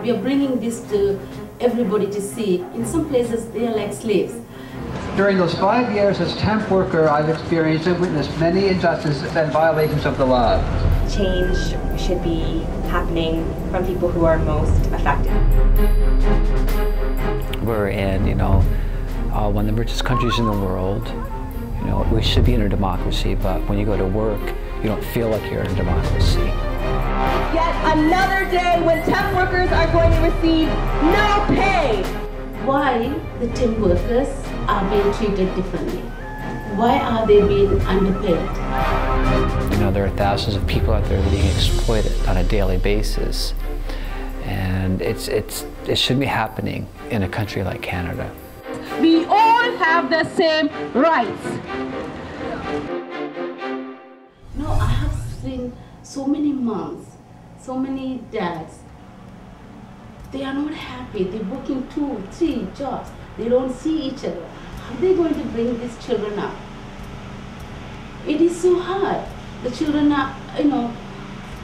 We are bringing this to everybody to see. In some places, they are like slaves. During those 5 years as temp worker, I've experienced and witnessed many injustices and violations of the law. Change should be happening from people who are most affected. We're in, one of the richest countries in the world. We should be in a democracy, but when you go to work, you don't feel like you're in a democracy. Yet another day when temp workers are going to receive no pay. Why the temp workers are being treated differently? Why are they being underpaid? There are thousands of people out there being exploited on a daily basis, and it shouldn't be happening in a country like Canada. We all have the same rights. No, I have seen so many moms, so many dads. They are not happy. They're working 2, 3 jobs. They don't see each other. How are they going to bring these children up? It is so hard. The children are,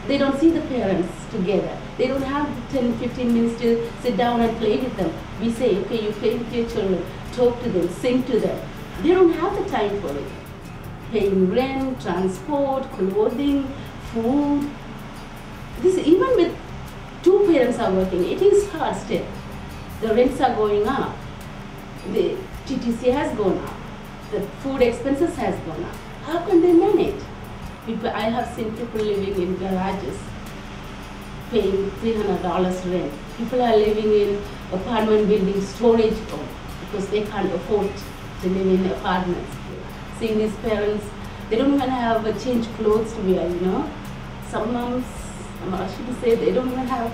they don't see the parents together. They don't have 10, 15 minutes to sit down and play with them. We say, okay, you play with your children, talk to them, sing to them. They don't have the time for it. Paying rent, transport, clothing, food. This, even with 2 parents are working, it is hard still. The rents are going up. The TTC has gone up. The food expenses has gone up. How can they manage? I have seen people living in garages, paying $300 rent. People are living in apartment building storage room because they can't afford to live in apartments. Seeing these parents, they don't even have a change clothes to wear, Some moms, I should say, they don't even have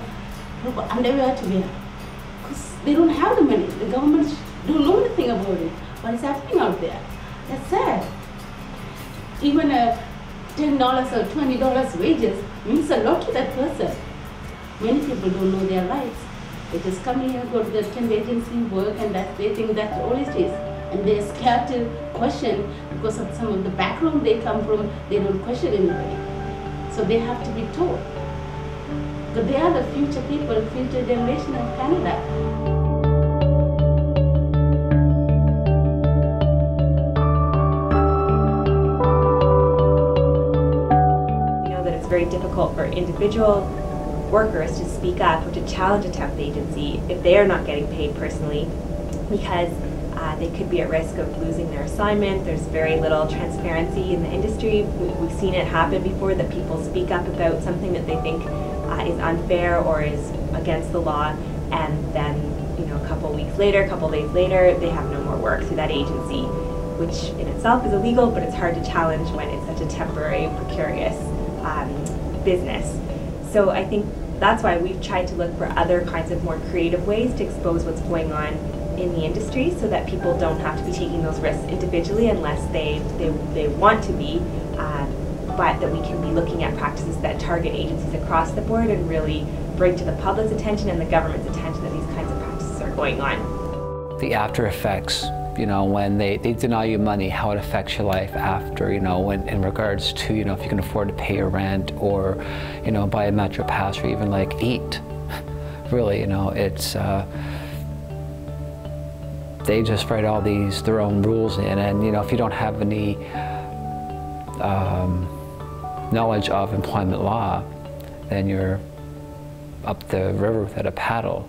proper underwear to wear because they don't have the money. The government don't know anything about it. What is happening out there? That's sad. Even a $10 or $20 wages means a lot to that person. Many people don't know their rights. They just come here, go to the temp agency, work, and they think that's all it is. And they're scared to question because of some of the background they come from. They don't question anybody. So they have to be taught. But they are the future people, future generation of Canada. Very difficult for individual workers to speak up or to challenge a temp agency if they are not getting paid personally, because they could be at risk of losing their assignment. There's very little transparency in the industry. We've seen it happen before, that people speak up about something that they think is unfair or is against the law, and then a couple weeks later, a couple days later, they have no more work through that agency, which in itself is illegal, but it's hard to challenge when it's such a temporary, precarious business. So I think that's why we've tried to look for other kinds of more creative ways to expose what's going on in the industry, so that people don't have to be taking those risks individually unless they want to be, but that we can be looking at practices that target agencies across the board and really bring to the public's attention and the government's attention that these kinds of practices are going on. The after effects, when they deny you money, how it affects your life after, when in regards to, if you can afford to pay your rent or, buy a Metro Pass or even eat. Really, it's, they just write all their own rules in, and, if you don't have any knowledge of employment law, then you're up the river without a paddle.